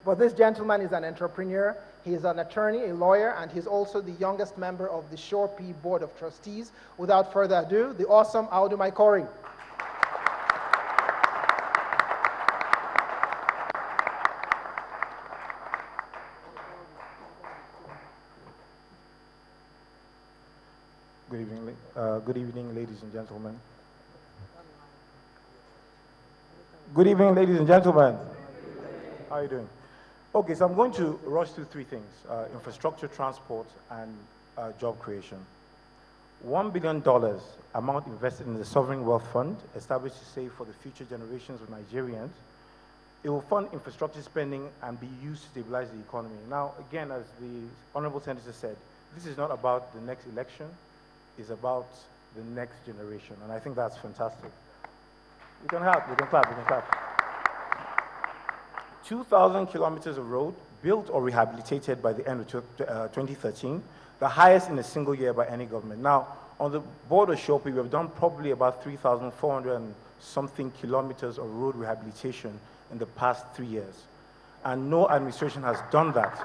But this gentleman is an entrepreneur, he is an attorney, a lawyer, and he's also the youngest member of the ShoreP Board of Trustees. Without further ado, the awesome Audu Maikori. Good evening, ladies and gentlemen. Good evening, ladies and gentlemen. How are you doing? Okay, so I'm going to rush through three things: infrastructure, transport, and job creation. $1 billion amount invested in the Sovereign Wealth Fund, established to save for the future generations of Nigerians. It will fund infrastructure spending and be used to stabilize the economy. Now, again, as the Honorable Senator said, this is not about the next election. Is about the next generation, and I think that's fantastic. You can clap, you can clap, you can clap. 2,000 kilometers of road built or rehabilitated by the end of 2013, the highest in a single year by any government. Now, on the board of ShoreP, we have done probably about 3,400 and something kilometers of road rehabilitation in the past 3 years, and no administration has done that.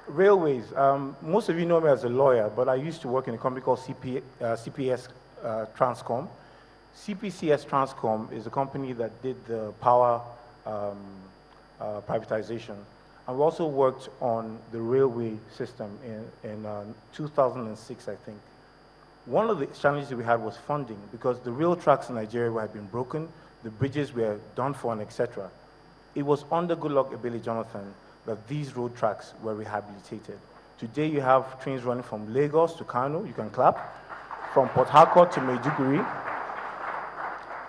Railways, most of you know me as a lawyer, but I used to work in a company called CPS Transcom. CPCS Transcom is a company that did the power privatization. And we also worked on the railway system in 2006, I think. One of the challenges we had was funding, because the rail tracks in Nigeria had been broken, the bridges were done for, and etc. It was under Goodluck Ebele Jonathan that these road tracks were rehabilitated. Today you have trains running from Lagos to Kano, you can clap, from Port Harcourt to Maiduguri,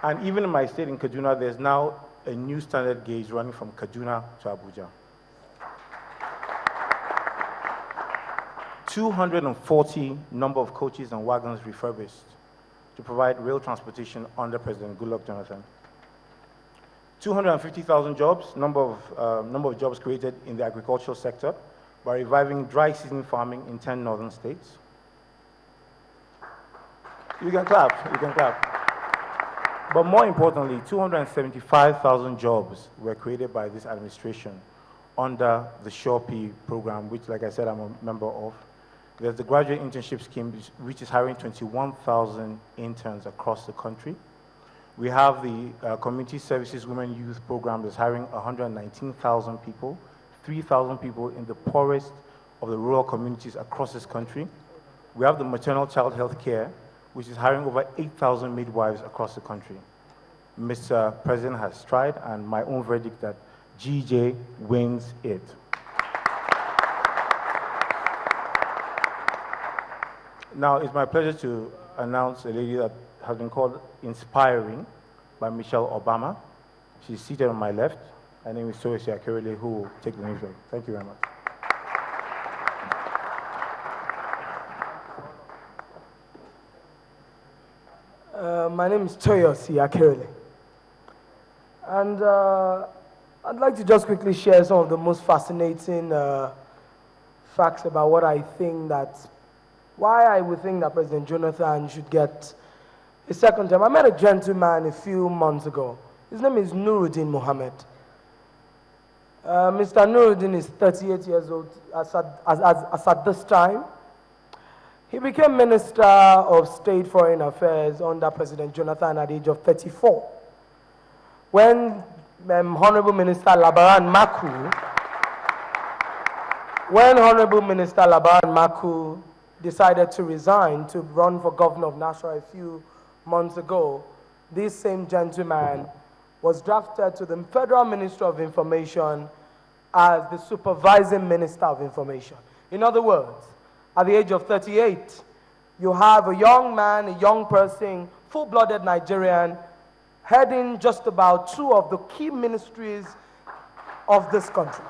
and even in my state in Kaduna, there's now a new standard gauge running from Kaduna to Abuja. 240 number of coaches and wagons refurbished to provide rail transportation under President Goodluck Jonathan. 250,000 jobs, number of jobs created in the agricultural sector by reviving dry season farming in 10 northern states. You can clap, you can clap. But more importantly, 275,000 jobs were created by this administration under the ShoreP program, which, like I said, I'm a member of. There's the graduate internship scheme, which is hiring 21,000 interns across the country. We have the Community Services Women Youth Program that's hiring 119,000 people, 3,000 people in the poorest of the rural communities across this country. We have the Maternal Child Health Care, which is hiring over 8,000 midwives across the country. Mr. President has tried, and my own verdict that GJ wins it. Now, it's my pleasure to announce a lady that has been called Inspiring by Michelle Obama. She's seated on my left. Her name is Toyosi Akerele, who will take the news. Thank you very much. My name is Toyosi Akerele. And I'd like to just quickly share some of the most fascinating facts about what I think why I would think that President Jonathan should get a second term. I met a gentleman a few months ago. His name is Nuruddin Mohammed. Mr. Nuruddin is 38 years old as at this time. He became Minister of State Foreign Affairs under President Jonathan at the age of 34. When Honorable Minister Labaran Maku decided to resign to run for governor of Nashua a few months ago, this same gentleman was drafted to the Federal Ministry of Information as the supervising Minister of Information. In other words, at the age of 38, you have a young man, a young person, full-blooded Nigerian, heading just about two of the key ministries of this country.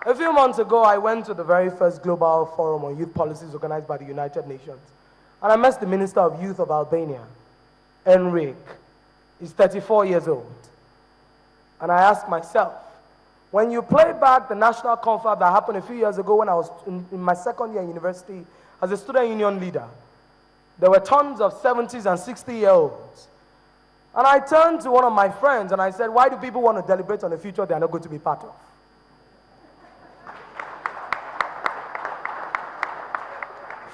A few months ago, I went to the very first global forum on youth policies organized by the United Nations. And I met the Minister of Youth of Albania, Enrique. He's 34 years old. And I asked myself, when you play back the national confab that happened a few years ago when I was in my second year in university as a student union leader, there were tons of 70s and 60-year-olds And I turned to one of my friends and I said, why do people want to deliberate on a future they are not going to be part of?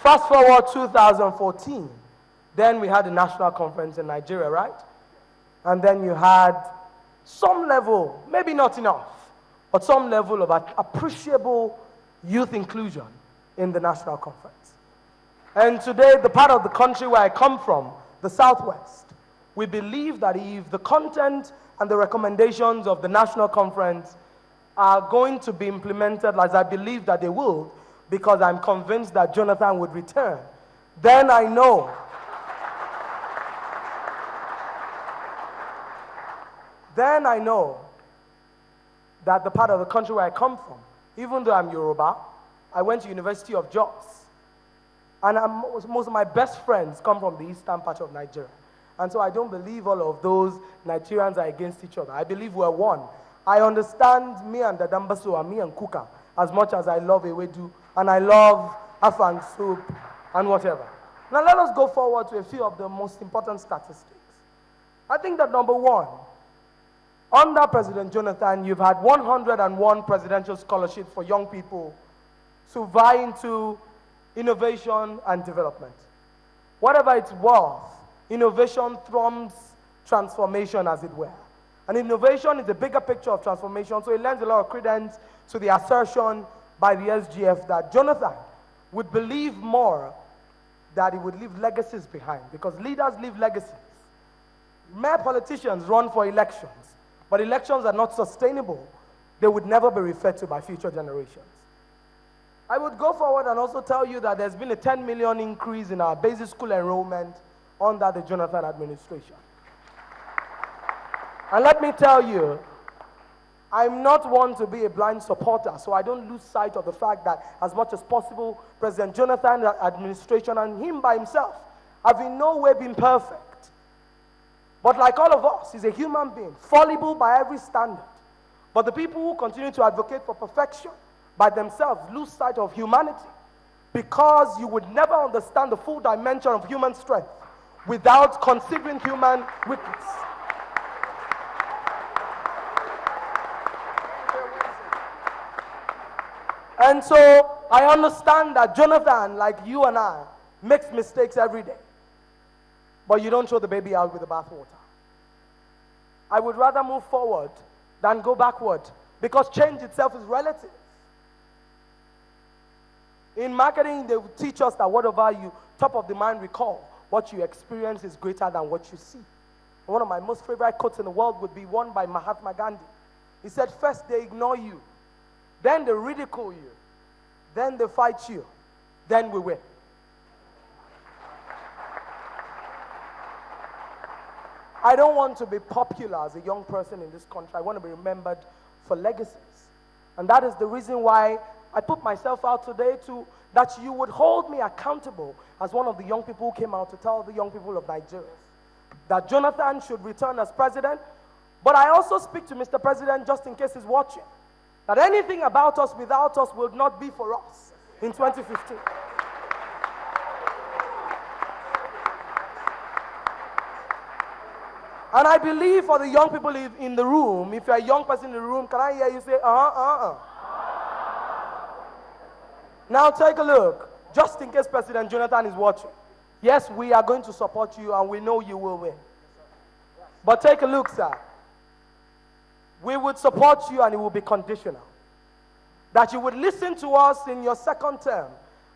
Fast forward 2014, then we had the national conference in Nigeria, right? And then you had some level, maybe not enough, but some level of appreciable youth inclusion in the national conference. And today, the part of the country where I come from, the Southwest, we believe that if the content and the recommendations of the national conference are going to be implemented as I believe that they will, because I'm convinced that Jonathan would return, then I know that the part of the country where I come from, even though I'm Yoruba, I went to University of Jos, and most of my best friends come from the eastern part of Nigeria. And so I don't believe all of those Nigerians are against each other. I believe we're one. I understand me and Dadambaso and me and Kuka as much as I love Ewedu and I love Afang soup and whatever. Now let us go forward to a few of the most important statistics. I think that number one, under President Jonathan, you've had 101 presidential scholarships for young people to vie into innovation and development. Whatever it's worth, innovation trumps transformation, as it were. And innovation is a bigger picture of transformation, so it lends a lot of credence to the assertion by the SGF that Jonathan would believe more that he would leave legacies behind, because leaders leave legacies. Mere politicians run for elections, but elections are not sustainable. They would never be referred to by future generations. I would go forward and also tell you that there's been a 10 million increase in our basic school enrollment under the Jonathan administration. And let me tell you, I'm not one to be a blind supporter, so I don't lose sight of the fact that as much as possible, President Jonathan's administration and him by himself have in no way been perfect. But like all of us, he's a human being, fallible by every standard. But the people who continue to advocate for perfection by themselves lose sight of humanity, because you would never understand the full dimension of human strength without considering human weakness. And so I understand that Jonathan, like you and I, makes mistakes every day. But you don't throw the baby out with the bathwater. I would rather move forward than go backward, because change itself is relative. In marketing, they will teach us that whatever you top of the mind recall, what you experience is greater than what you see. One of my most favorite quotes in the world would be one by Mahatma Gandhi. He said, first they ignore you, then they ridicule you, then they fight you, then we win. I don't want to be popular as a young person in this country. I want to be remembered for legacies. And that is the reason why I put myself out today that you would hold me accountable as one of the young people who came out to tell the young people of Nigeria that Jonathan should return as president. But I also speak to Mr. President, just in case he's watching, that anything about us without us will not be for us in 2015. And I believe for the young people in the room, if you're a young person in the room, can I hear you say, Now take a look, just in case President Jonathan is watching. Yes, we are going to support you and we know you will win. But take a look, sir. We would support you and it will be conditional. That you would listen to us in your second term,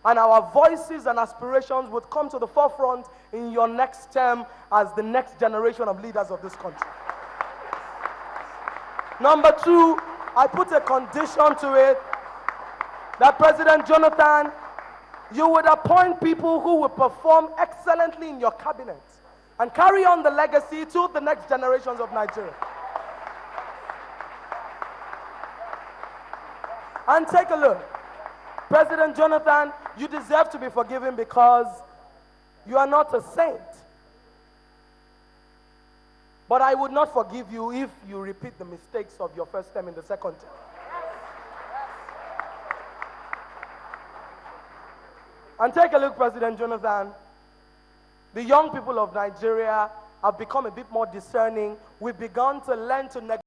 and our voices and aspirations would come to the forefront in your next term as the next generation of leaders of this country. Number two, I put a condition to it that President Jonathan, you would appoint people who will perform excellently in your cabinet and carry on the legacy to the next generations of Nigeria. And take a look. President Jonathan, you deserve to be forgiven because you are not a saint. But I would not forgive you if you repeat the mistakes of your first term in the second term. And take a look, President Jonathan. The young people of Nigeria have become a bit more discerning. We've begun to learn to negotiate